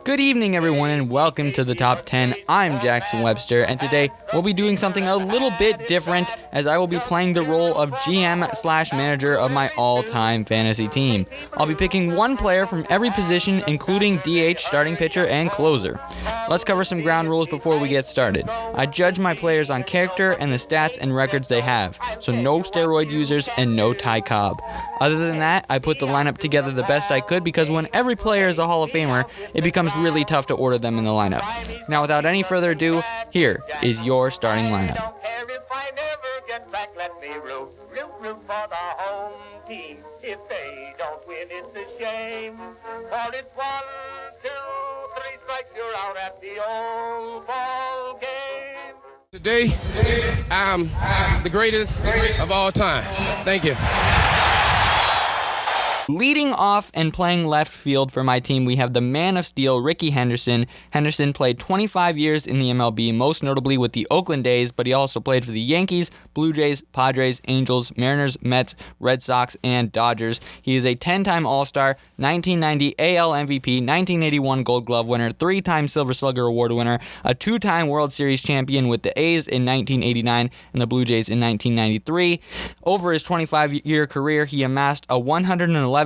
Good evening, everyone, and welcome to the Top 10. I'm Jackson Webster, and today we'll be doing something a little bit different as I will be playing the role of GM/manager of my all-time fantasy team. I'll be picking one player from every position, including DH, starting pitcher, and closer. Let's cover some ground rules before we get started. I judge my players on character and the stats and records they have, so no steroid users and no Ty Cobb. Other than that, I put the lineup together the best I could because when every player is a Hall of Famer, it becomes really tough to order them in the lineup. Now, without any further ado, here is your starting lineup. If I never get back, let me root for the home team. If they don't win, it's a shame. For it's 1, 2, 3 strikes, you're out at the old ball game. Today, I'm the greatest of all time. Thank you. Leading off and playing left field for my team, we have the man of steel, Rickey Henderson. Henderson played 25 years in the MLB, most notably with the Oakland A's, but he also played for the Yankees, Blue Jays, Padres, Angels, Mariners, Mets, Red Sox, and Dodgers. He is a 10-time All-Star, 1990 AL MVP, 1981 Gold Glove winner, 3-time Silver Slugger Award winner, a 2-time World Series champion with the A's in 1989 and the Blue Jays in 1993. Over his 25-year career, he amassed a 111.2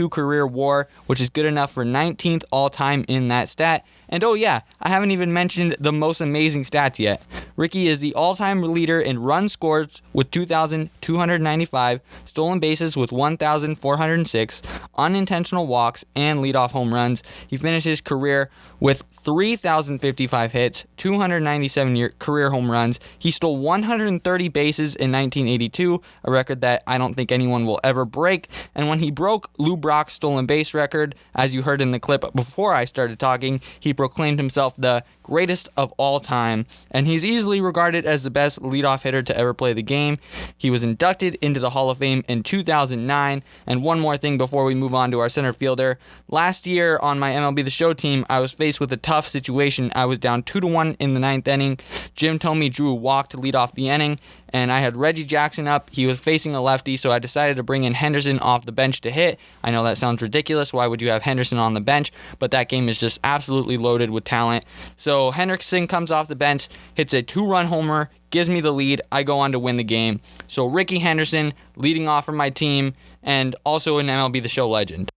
career WAR, which is good enough for 19th all-time in that stat. And oh yeah, I haven't even mentioned the most amazing stats yet. Rickey is the all-time leader in runs scored with 2,295, stolen bases with 1,406, unintentional walks, and leadoff home runs. He finished his career with 3,055 hits, 297 career home runs. He stole 130 bases in 1982, a record that I don't think anyone will ever break. And when he broke Lou Brock's stolen base record, as you heard in the clip before I started talking, he proclaimed himself the greatest of all time, and he's easily regarded as the best leadoff hitter to ever play the game. He was inducted into the Hall of Fame in 2009, and one more thing before we move on to our center fielder. Last year on my MLB The Show team, I was faced with a tough situation. I was down 2-1 in the 9th inning. Jim told me Drew walked to lead off the inning, and I had Reggie Jackson up. He was facing a lefty, so I decided to bring in Henderson off the bench to hit. I know that sounds ridiculous. Why would you have Henderson on the bench? But that game is just absolutely loaded with talent. So Henderson comes off the bench, hits a 2-run homer, gives me the lead. I go on to win the game. So Rickey Henderson leading off for my team, and also an MLB The Show legend.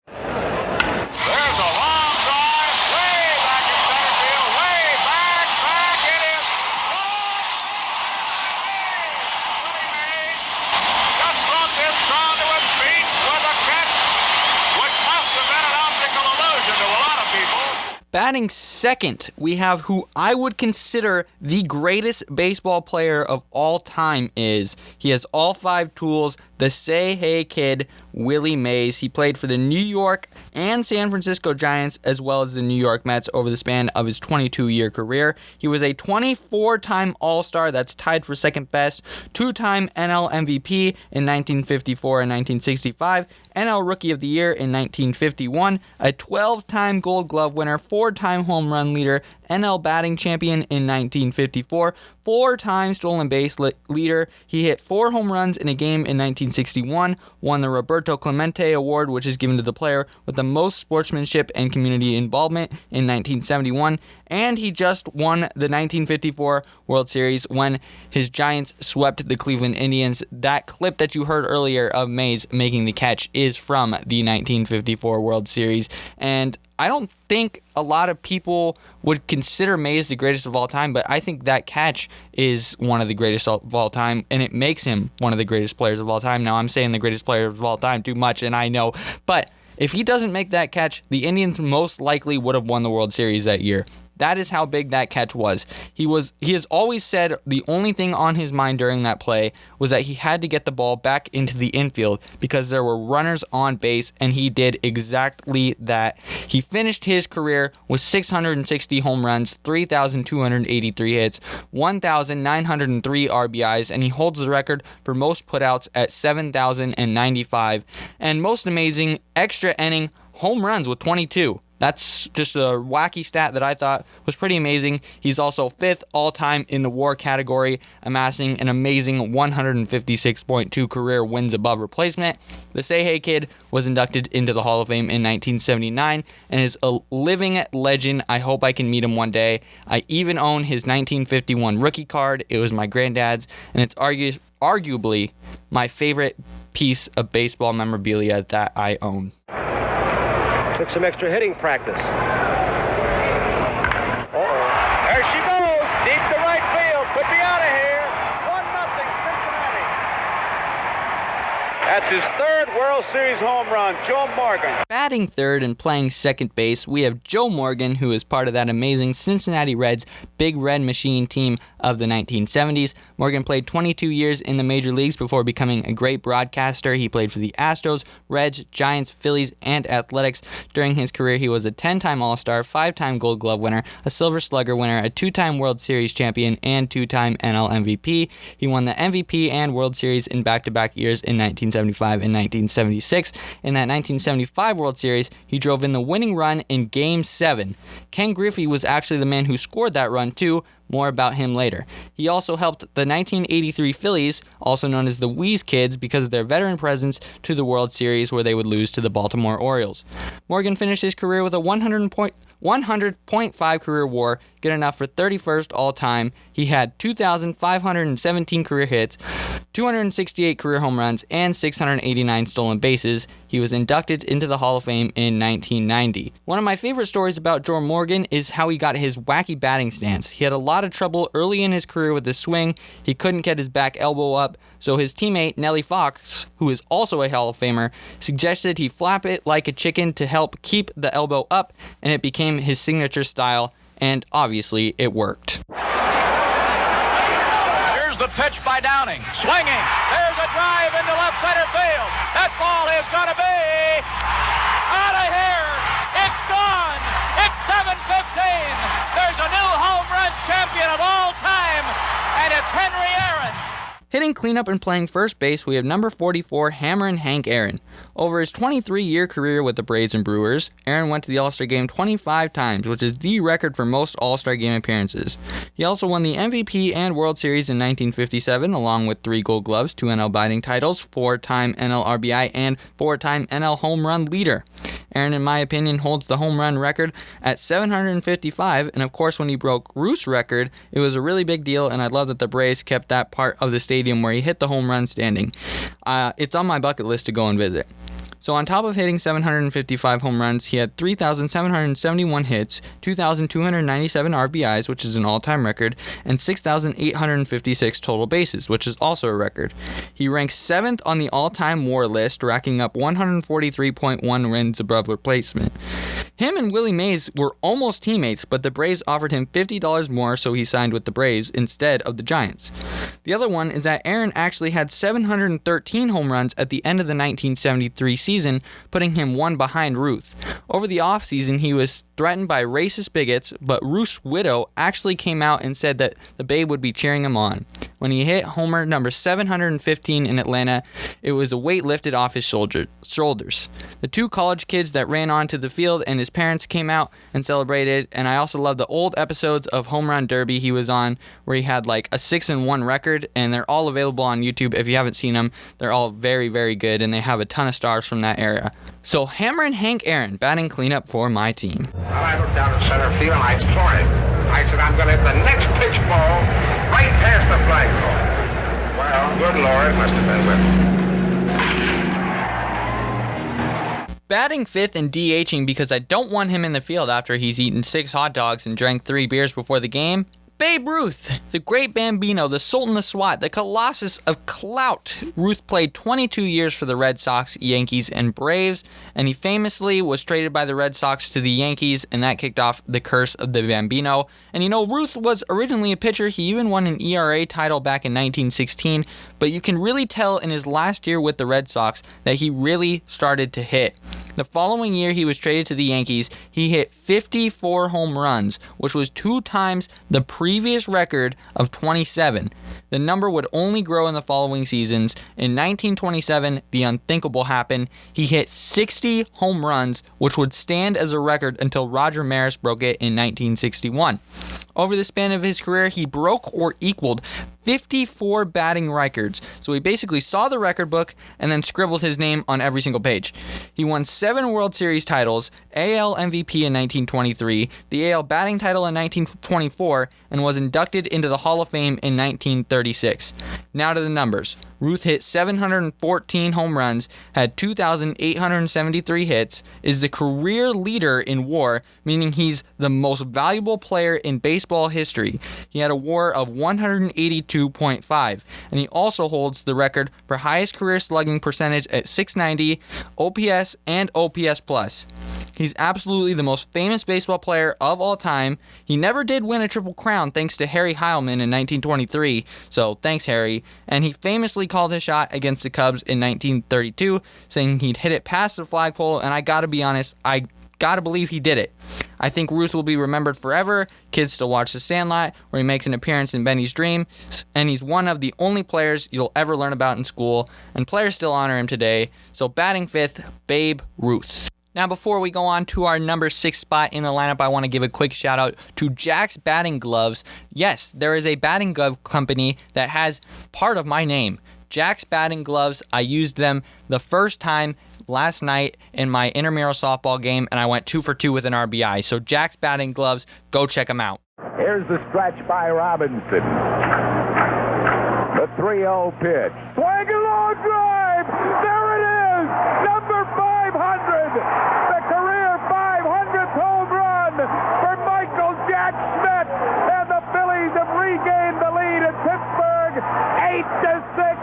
Batting second, we have who I would consider the greatest baseball player of all time is. He has all 5 tools, the Say Hey Kid, Willie Mays. He played for the New York and San Francisco Giants as well as the New York Mets over the span of his 22-year career. He was a 24-time All-Star, that's tied for second best, 2-time NL MVP in 1954 and 1965, NL Rookie of the Year in 1951, a 12-time Gold Glove winner, 4-time home run leader, NL batting champion in 1954, 4-time stolen base leader. He hit 4 home runs in a game in 1961, won the Roberto Clemente Award, which is given to the player with the most sportsmanship and community involvement in 1971, and he just won the 1954 World Series when his Giants swept the Cleveland Indians. That clip that you heard earlier of Mays making the catch is from the 1954 World Series, and I don't think a lot of people would consider Mays the greatest of all time, but I think that catch is one of the greatest of all time, and it makes him one of the greatest players of all time. Now, I'm saying the greatest player of all time too much, and I know, but if he doesn't make that catch, the Indians most likely would have won the World Series that year. That is how big that catch was. He has always said the only thing on his mind during that play was that he had to get the ball back into the infield because there were runners on base, and he did exactly that. He finished his career with 660 home runs, 3,283 hits, 1,903 RBIs, and he holds the record for most putouts at 7,095. And most amazing, extra inning home runs with 22. That's just a wacky stat that I thought was pretty amazing. He's also 5th all-time in the WAR category, amassing an amazing 156.2 career wins above replacement. The Say Hey Kid was inducted into the Hall of Fame in 1979 and is a living legend. I hope I can meet him one day. I even own his 1951 rookie card. It was my granddad's, and it's arguably my favorite piece of baseball memorabilia that I own. Took some extra hitting practice. There she goes, deep to right field. Could be out of here. 1-0 Cincinnati. That's his 3rd World Series home run, Joe Morgan. Batting 3rd and playing second base, we have Joe Morgan, who is part of that amazing Cincinnati Reds Big Red Machine team of the 1970s. Morgan played 22 years in the major leagues before becoming a great broadcaster. He played for the Astros, Reds, Giants, Phillies, and Athletics. During his career, he was a 10-time All-Star, 5-time Gold Glove winner, a Silver Slugger winner, a 2-time World Series champion, and 2-time NL MVP. He won the MVP and World Series in back-to-back years in 1975 and 1976. In that 1975 World Series, he drove in the winning run in Game 7. Ken Griffey was actually the man who scored that run too. More about him later. He also helped the 1983 Phillies, also known as the Wheeze Kids, because of their veteran presence to the World Series where they would lose to the Baltimore Orioles. Morgan finished his career with a 100.5 career WAR, good enough for 31st all-time. He had 2,517 career hits, 268 career home runs, and 689 stolen bases. He was inducted into the Hall of Fame in 1990. One of my favorite stories about Joe Morgan is how he got his wacky batting stance. He had a lot of trouble early in his career with his swing. He couldn't get his back elbow up, so his teammate Nellie Fox, who is also a Hall of Famer, suggested he flap it like a chicken to help keep the elbow up, and it became his signature style, and obviously it worked. Here's the pitch by Downing, swinging, there's a drive into left center field. That ball is going to be out of here. It's gone. It's 7:15. There's a new home run champion of all time, and it's Henry Aaron. Hitting cleanup and playing first base, we have number 44, Hammerin' Hank Aaron. Over his 23-year career with the Braves and Brewers, Aaron went to the All-Star Game 25 times, which is the record for most All-Star Game appearances. He also won the MVP and World Series in 1957, along with 3 Gold Gloves, 2 NL batting titles, 4-time NL RBI, and 4-time NL home run leader. Aaron, in my opinion, holds the home run record at 755, and of course when he broke Ruth's record, it was a really big deal, and I love that the Braves kept that part of the stadium where he hit the home run standing. It's on my bucket list to go and visit. So on top of hitting 755 home runs, he had 3,771 hits, 2,297 RBIs, which is an all-time record, and 6,856 total bases, which is also a record. He ranks 7th on the all-time WAR list, racking up 143.1 wins above replacement. Him and Willie Mays were almost teammates, but the Braves offered him $50 more, so he signed with the Braves instead of the Giants. The other one is that Aaron actually had 713 home runs at the end of the 1973 season, putting him one behind Ruth. Over the offseason, he was threatened by racist bigots, but Ruth's widow actually came out and said that the Babe would be cheering him on. When he hit homer number 715 in Atlanta, it was a weight lifted off his shoulders. The 2 college kids that ran onto the field and his parents came out and celebrated, and I also love the old episodes of Home Run Derby he was on, where he had like a 6-1 record, and they're all available on YouTube. If you haven't seen them, they're all very, very good, and they have a ton of stars from that era. So Hammerin' Hank Aaron, batting cleanup for my team. Well, I looked down at center field and I tore it. I said, I'm going to hit the next pitch ball right past the flagpole. Well, good Lord, must have been with. Batting 5th and DHing because I don't want him in the field after he's eaten 6 hot dogs and drank 3 beers before the game. Babe Ruth, the great Bambino, the Sultan of SWAT, the Colossus of Clout. Ruth played 22 years for the Red Sox, Yankees, and Braves, and he famously was traded by the Red Sox to the Yankees, and that kicked off the curse of the Bambino. And you know, Ruth was originally a pitcher. He even won an ERA title back in 1916, but you can really tell in his last year with the Red Sox that he really started to hit. The following year he was traded to the Yankees, he hit 54 home runs, which was 2 times the previous record of 27. The number would only grow in the following seasons. In 1927, the unthinkable happened. He hit 60 home runs, which would stand as a record until Roger Maris broke it in 1961. Over the span of his career, he broke or equaled 54 batting records. So he basically saw the record book and then scribbled his name on every single page. He won 7 World Series titles, AL MVP in 1923, the AL batting title in 1924, and was inducted into the Hall of Fame in 1936. Now to the numbers. Ruth hit 714 home runs, had 2,873 hits, is the career leader in WAR, meaning he's the most valuable player in baseball history. He had a WAR of 182.5, and he also holds the record for highest career slugging percentage at .690, OPS, and OPS+. He's absolutely the most famous baseball player of all time. He never did win a Triple Crown thanks to Harry Heilmann in 1923, so thanks Harry, and he famously called his shot against the Cubs in 1932, saying he'd hit it past the flagpole, and I gotta be honest, I gotta believe he did it. I think Ruth will be remembered forever. Kids still watch The Sandlot, where he makes an appearance in Benny's Dream, and he's one of the only players you'll ever learn about in school, and players still honor him today. So batting 5th, Babe Ruth. Now, before we go on to our number 6 spot in the lineup, I want to give a quick shout out to Jax Batting Gloves. Yes, there is a batting glove company that has part of my name. Jax Batting Gloves. I used them the first time last night in my intramural softball game, and I went 2 for 2 with an RBI. So Jax Batting Gloves, go check them out. Here's the stretch by Robinson. The 3-0 pitch. Swing and long drive. There it is. Number 500. The career 500th home run for Michael Jack Schmidt. And the Phillies have regained the lead at Pittsburgh. 8-6.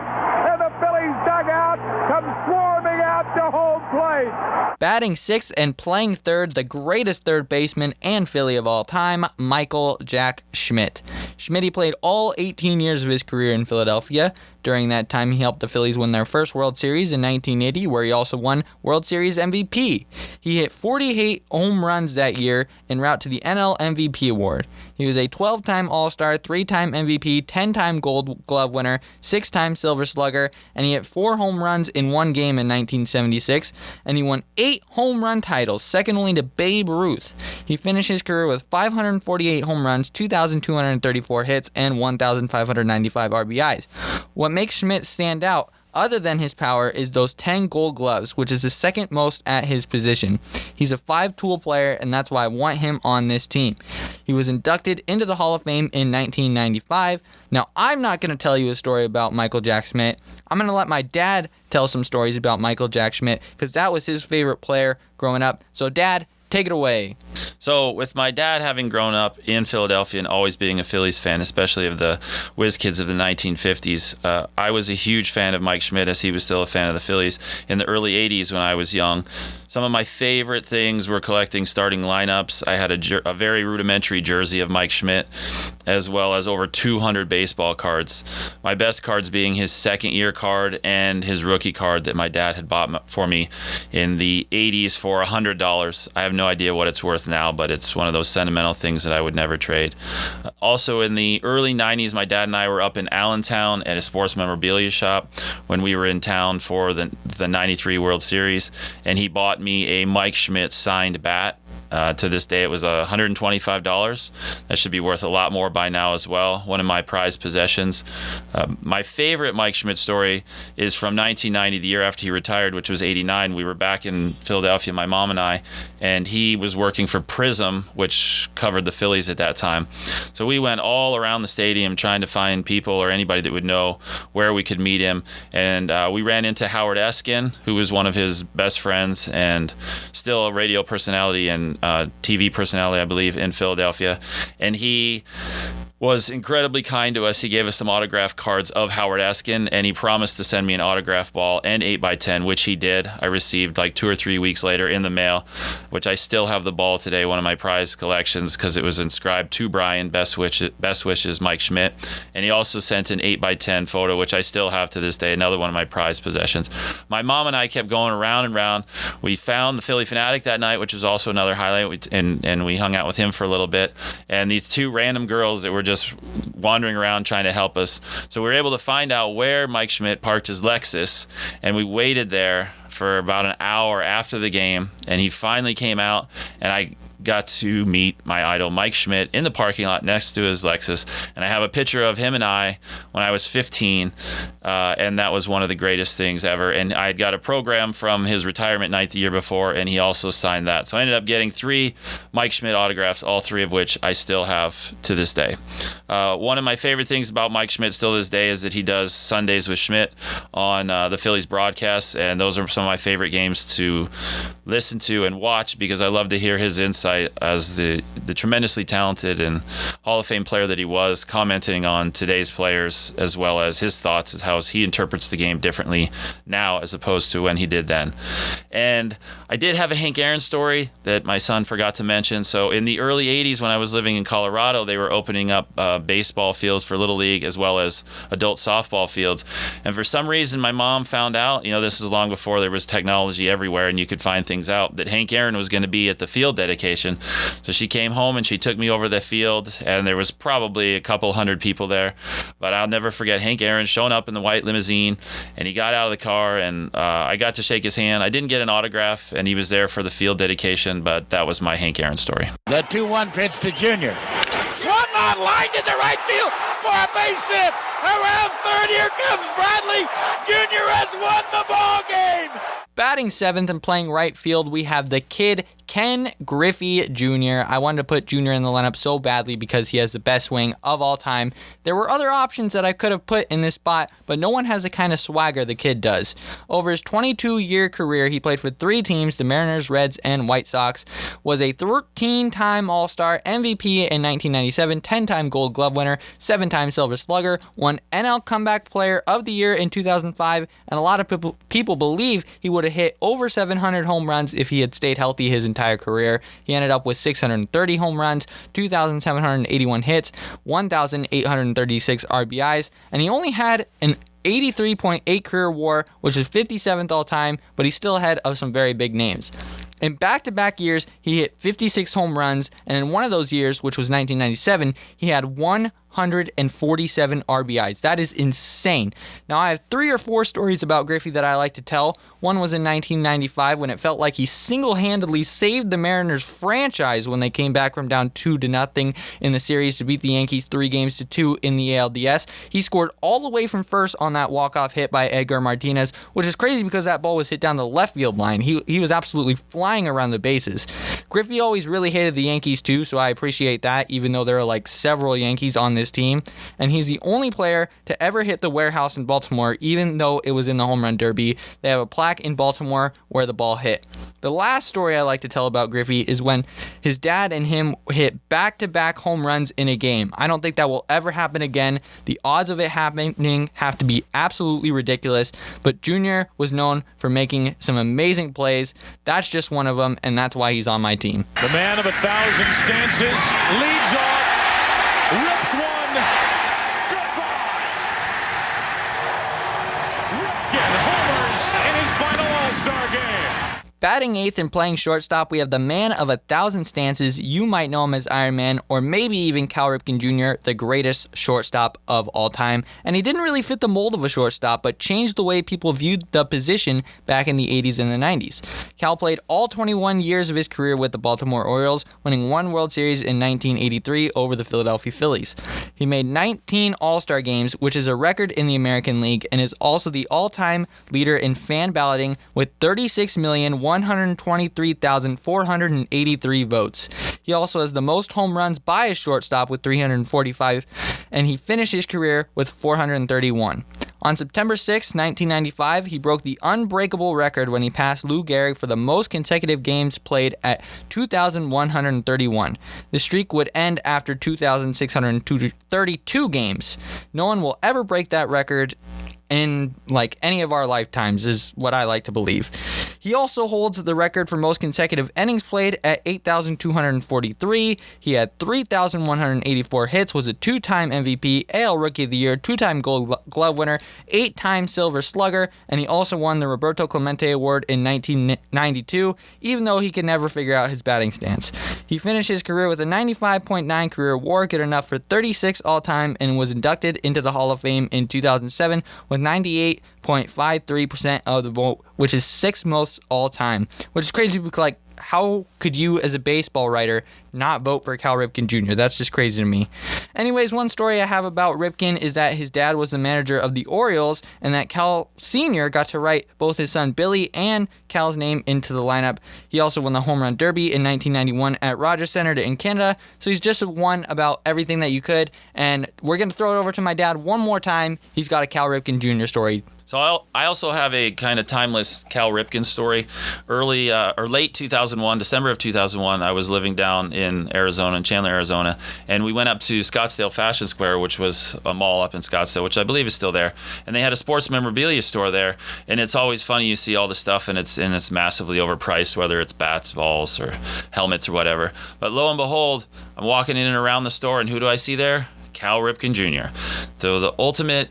And the Phillies dugout comes swarming out to home plate. Batting 6th and playing 3rd, the greatest third baseman and Philly of all time, Michael Jack Schmidt. Schmidt played all 18 years of his career in Philadelphia. During that time, he helped the Phillies win their first World Series in 1980, where he also won World Series MVP. He hit 48 home runs that year en route to the NL MVP award. He was a 12-time All-Star, 3-time MVP, 10-time Gold Glove winner, 6-time Silver Slugger, and he hit 4 home runs in one game in 1976, and he won 8 home run titles, second only to Babe Ruth. He finished his career with 548 home runs, 2,234 hits, and 1,595 RBIs. What makes Schmidt stand out, other than his power, is those 10 Gold Gloves, which is the second most at his position. He's a 5-tool player, and that's why I want him on this team. He was inducted into the Hall of Fame in 1995. Now, I'm not going to tell you a story about Michael Jack Schmidt. I'm going to let my dad tell some stories about Michael Jack Schmidt, because that was his favorite player growing up. So, Dad, take it away. So with my dad having grown up in Philadelphia and always being a Phillies fan, especially of the whiz kids of the 1950s, I was a huge fan of Mike Schmidt, as he was still a fan of the Phillies in the early 80s when I was young. Some of my favorite things were collecting starting lineups. I had a very rudimentary jersey of Mike Schmidt, as well as over 200 baseball cards. My best cards being his second-year card and his rookie card that my dad had bought for me in the 80s for $100. I have no idea what it's worth now, but it's one of those sentimental things that I would never trade. Also, in the early 90s, my dad and I were up in Allentown at a sports memorabilia shop when we were in town for the 93 World Series, and he bought me a Mike Schmidt signed bat. To this day, it was $125. That should be worth a lot more by now as well. One of my prized possessions. My favorite Mike Schmidt story is from 1990, the year after he retired, which was 89. We were back in Philadelphia, my mom and I, and he was working for Prism, which covered the Phillies at that time. So we went all around the stadium trying to find people or anybody that would know where we could meet him. And we ran into Howard Eskin, who was one of his best friends and still a radio personality and TV personality, I believe, in Philadelphia. And he was incredibly kind to us. He gave us some autograph cards of Howard Eskin, and he promised to send me an autograph ball and 8x10, which he did. I received like 2 or 3 weeks later in the mail, which I still have the ball today, one of my prized collections, because it was inscribed to Brian, best wishes, Mike Schmidt. And he also sent an 8x10 photo, which I still have to this day, another one of my prized possessions. My mom and I kept going around and around. We found the Philly Fanatic that night, which was also another highlight, and we hung out with him for a little bit. And these 2 random girls that were just wandering around trying to help us. So we were able to find out where Mike Schmidt parked his Lexus, and we waited there for about an hour after the game, and he finally came out, and I got to meet my idol Mike Schmidt in the parking lot next to his Lexus, and I have a picture of him and I when I was 15, and that was one of the greatest things ever. And I had got a program from his retirement night the year before, and he also signed that. So I ended up getting 3 Mike Schmidt autographs, all 3 of which I still have to this day. One of my favorite things about Mike Schmidt still to this day is that he does Sundays with Schmidt on the Phillies broadcasts, and those are some of my favorite games to listen to and watch, because I love to hear his insight as the tremendously talented and Hall of Fame player that he was, commenting on today's players as well as his thoughts as how he interprets the game differently now as opposed to when he did then. And I did have a Hank Aaron story that my son forgot to mention. So in the early 80s when I was living in Colorado, they were opening up baseball fields for Little League as well as adult softball fields. And for some reason, my mom found out, this is long before there was technology everywhere and you could find things out, that Hank Aaron was going to be at the field dedication. So she came home and she took me over the field, and there was probably a couple hundred people there. But I'll never forget Hank Aaron showing up in the white limousine, and he got out of the car, and I got to shake his hand. I didn't get an autograph, and he was there for the field dedication, but that was my Hank Aaron story. The 2-1 pitch to Junior. Swung on line to the right field for a base hit. Around third, here comes Bradley. Junior has won the ball game. Batting 7th and playing right field, we have the kid Ken Griffey Jr. I wanted to put Jr. in the lineup so badly because he has the best swing of all time. There were other options that I could have put in this spot, but no one has the kind of swagger the kid does. Over his 22-year career, he played for 3 teams, the Mariners, Reds, and White Sox, was a 13-time All-Star, MVP in 1997, 10-time Gold Glove winner, 7-time Silver Slugger, won NL Comeback Player of the Year in 2005, and a lot of people believe he would have hit over 700 home runs if he had stayed healthy his entire career. He ended up with 630 home runs, 2,781 hits, 1,836 RBIs, and he only had an 83.8 career WAR, which is 57th all time, but he's still ahead of some very big names. In back-to-back years, he hit 56 home runs, and in one of those years, which was 1997, he had 147 RBIs. That is insane. Now, I have 3 or 4 stories about Griffey that I like to tell. One was in 1995 when it felt like he single-handedly saved the Mariners franchise when they came back from down 2-0 in the series to beat the Yankees 3-2 in the ALDS. He scored all the way from first on that walk-off hit by Edgar Martinez, which is crazy because that ball was hit down the left field line. He was absolutely flying around the bases. Griffey always really hated the Yankees too, so I appreciate that, even though there are like several Yankees on this team. And he's the only player to ever hit the warehouse in Baltimore, even though it was in the home run derby. They have a plaque in Baltimore where the ball hit. The last story I like to tell about Griffey is when his dad and him hit back-to-back home runs in a game. I don't think that will ever happen again. The odds of it happening have to be absolutely ridiculous, but Junior was known for making some amazing plays. That's just one of them, and that's why he's on my team. The man of 1,000 stances leads off, rips one, goodbye. Ripken homers in his final All-Star game. Batting 8th and playing shortstop, we have the man of 1,000 stances. You might know him as Iron Man, or maybe even Cal Ripken Jr., the greatest shortstop of all time. And he didn't really fit the mold of a shortstop, but changed the way people viewed the position back in the 80s and the 90s. Cal played all 21 years of his career with the Baltimore Orioles, winning 1 World Series in 1983 over the Philadelphia Phillies. He made 19 All-Star games, which is a record in the American League, and is also the all-time leader in fan balloting with 36,123,483 votes. He also has the most home runs by a shortstop with 345, and he finished his career with 431. On September 6, 1995, he broke the unbreakable record when he passed Lou Gehrig for the most consecutive games played at 2,131. The streak would end after 2,632 games. No one will ever break that record in any of our lifetimes, is what I like to believe. He also holds the record for most consecutive innings played at 8,243. He had 3,184 hits, was a 2-time MVP, AL Rookie of the Year, 2-time Gold Glove winner, 8-time Silver Slugger, and he also won the Roberto Clemente Award in 1992, even though he could never figure out his batting stance. He finished his career with a 95.9 career WAR, good enough for 36 all-time, and was inducted into the Hall of Fame in 2007 with 98.53% of the vote, which is 6th most all-time, which is crazy because, how could you as a baseball writer not vote for Cal Ripken Jr.? That's just crazy to me. Anyways, one story I have about Ripken is that his dad was the manager of the Orioles, and that Cal Sr. got to write both his son Billy and Cal's name into the lineup. He also won the Home Run Derby in 1991 at Rogers Center in Canada, so he's just won about everything that you could, and we're going to throw it over to my dad one more time. He's got a Cal Ripken Jr. story. So I also have a kind of timeless Cal Ripken story. Late 2001, December of 2001, I was living down in Arizona, in Chandler, Arizona, and we went up to Scottsdale Fashion Square, which was a mall up in Scottsdale, which I believe is still there. And they had a sports memorabilia store there, and it's always funny. You see all the stuff, and it's massively overpriced, whether it's bats, balls, or helmets or whatever. But lo and behold, I'm walking in and around the store, and who do I see there? Cal Ripken Jr. So the ultimate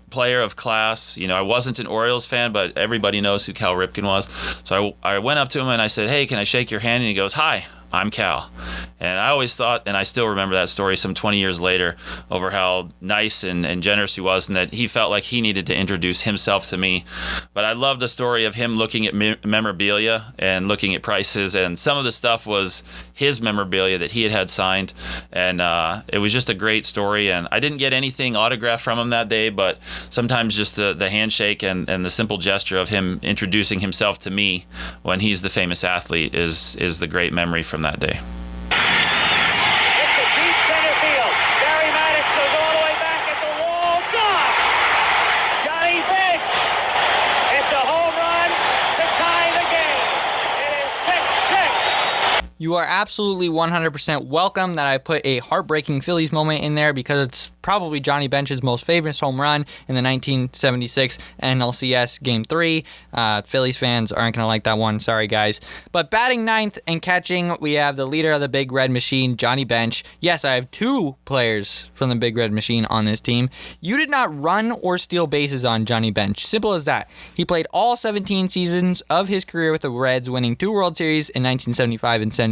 player of class. I wasn't an Orioles fan, but everybody knows who Cal Ripken was. So I went up to him and I said, "Hey, can I shake your hand?" And he goes, "Hi, I'm Cal." And I always thought, and I still remember that story some 20 years later, over how nice and generous he was, and that he felt like he needed to introduce himself to me. But I love the story of him looking at memorabilia and looking at prices, and some of the stuff was his memorabilia that he had signed, and it was just a great story. And I didn't get anything autographed from him that day, but sometimes just the handshake and the simple gesture of him introducing himself to me when he's the famous athlete is the great memory from that day. You are absolutely 100% welcome that I put a heartbreaking Phillies moment in there, because it's probably Johnny Bench's most famous home run in the 1976 NLCS Game 3. Phillies fans aren't going to like that one. Sorry, guys. But batting ninth and catching, we have the leader of the Big Red Machine, Johnny Bench. Yes, I have 2 players from the Big Red Machine on this team. You did not run or steal bases on Johnny Bench. Simple as that. He played all 17 seasons of his career with the Reds, winning 2 World Series in 1975 and 76,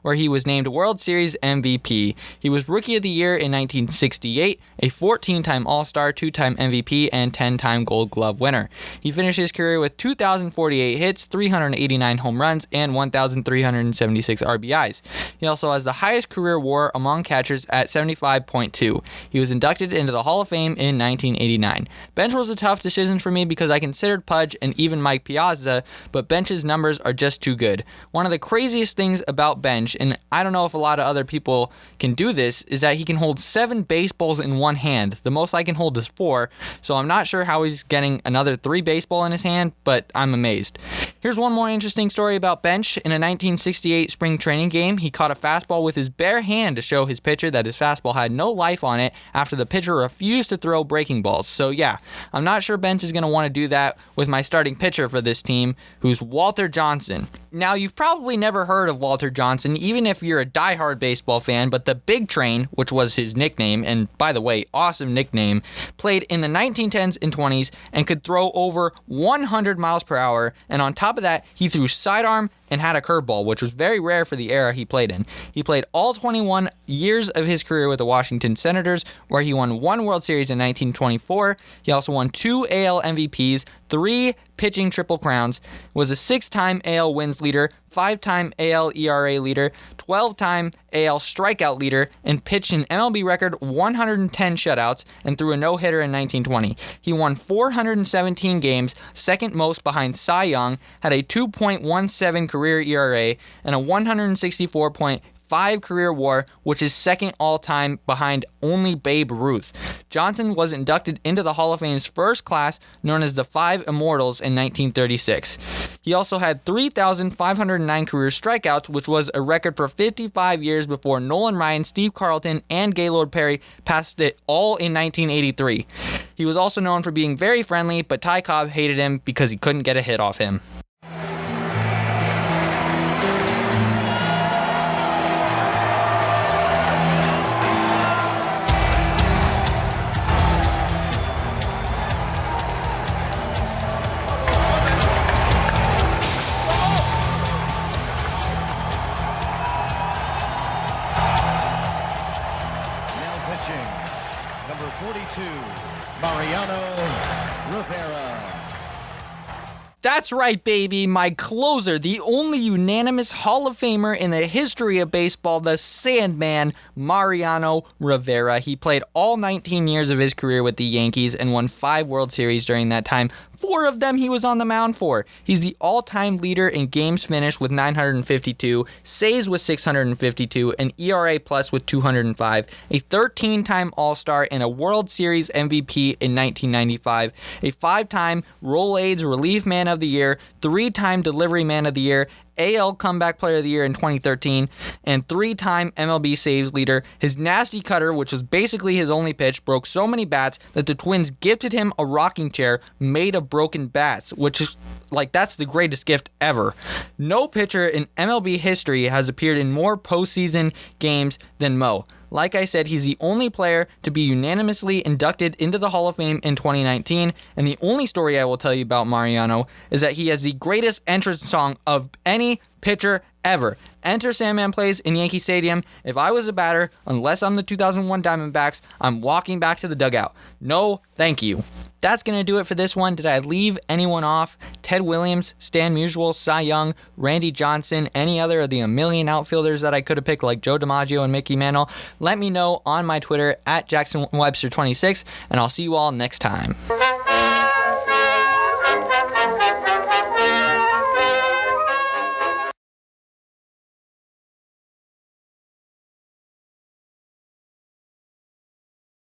where he was named World Series MVP. He was Rookie of the Year in 1968, a 14-time All-Star, 2-time MVP, and 10-time Gold Glove winner. He finished his career with 2,048 hits, 389 home runs, and 1,376 RBIs. He also has the highest career WAR among catchers at 75.2. He was inducted into the Hall of Fame in 1989. Bench was a tough decision for me because I considered Pudge and even Mike Piazza, but Bench's numbers are just too good. One of the craziest things about Bench, and I don't know if a lot of other people can do this, is that he can hold 7 baseballs in one hand. The most I can hold is 4, so I'm not sure how he's getting another 3 baseball in his hand, but I'm amazed. Here's one more interesting story about Bench. In a 1968 spring training game, he caught a fastball with his bare hand to show his pitcher that his fastball had no life on it after the pitcher refused to throw breaking balls. So yeah, I'm not sure Bench is going to want to do that with my starting pitcher for this team, who's Walter Johnson. Now, you've probably never heard of Walter Johnson, even if you're a diehard baseball fan, but the Big Train, which was his nickname, and by the way, awesome nickname, played in the 1910s and 20s and could throw over 100 miles per hour, and on top of that, he threw sidearm and had a curveball, which was very rare for the era he played in. He played all 21 years of his career with the Washington Senators, where he won 1 World Series in 1924. He also won 2 AL MVPs, 3 pitching Triple Crowns, was a 6-time AL wins leader, 5-time AL ERA leader, 12-time AL strikeout leader, and pitched an MLB record 110 shutouts and threw a no-hitter in 1920. He won 417 games, second most behind Cy Young, had a 2.17 career ERA, and a 164.58 5 career WAR, which is second all-time behind only Babe Ruth. Johnson was inducted into the Hall of Fame's first class, known as the Five Immortals, in 1936. He also had 3,509 career strikeouts, which was a record for 55 years before Nolan Ryan, Steve Carlton, and Gaylord Perry passed it all in 1983. He was also known for being very friendly, but Ty Cobb hated him because he couldn't get a hit off him. Number 42, Mariano Rivera. That's right, baby. My closer, the only unanimous Hall of Famer in the history of baseball, the Sandman, Mariano Rivera. He played all 19 years of his career with the Yankees and won 5 World Series during that time. 4 of them he was on the mound for. He's the all-time leader in games finished with 952, saves with 652, an ERA plus with 205, a 13-time All-Star and a World Series MVP in 1995, a 5-time Rolaids Relief Man of the Year, 3-time Delivery Man of the Year, AL Comeback Player of the Year in 2013, and 3-time MLB saves leader. His nasty cutter, which was basically his only pitch, broke so many bats that the Twins gifted him a rocking chair made of broken bats, which is that's the greatest gift ever. No pitcher in MLB history has appeared in more postseason games than Mo. Like I said, he's the only player to be unanimously inducted into the Hall of Fame in 2019, and the only story I will tell you about Mariano is that he has the greatest entrance song of any pitcher ever. Enter Sandman plays in Yankee Stadium. If I was a batter, unless I'm the 2001 Diamondbacks, I'm walking back to the dugout. No, thank you. That's going to do it for this one. Did I leave anyone off? Ted Williams, Stan Musial, Cy Young, Randy Johnson, any other of the a million outfielders that I could have picked like Joe DiMaggio and Mickey Mantle? Let me know on my Twitter at JacksonWebster26, and I'll see you all next time.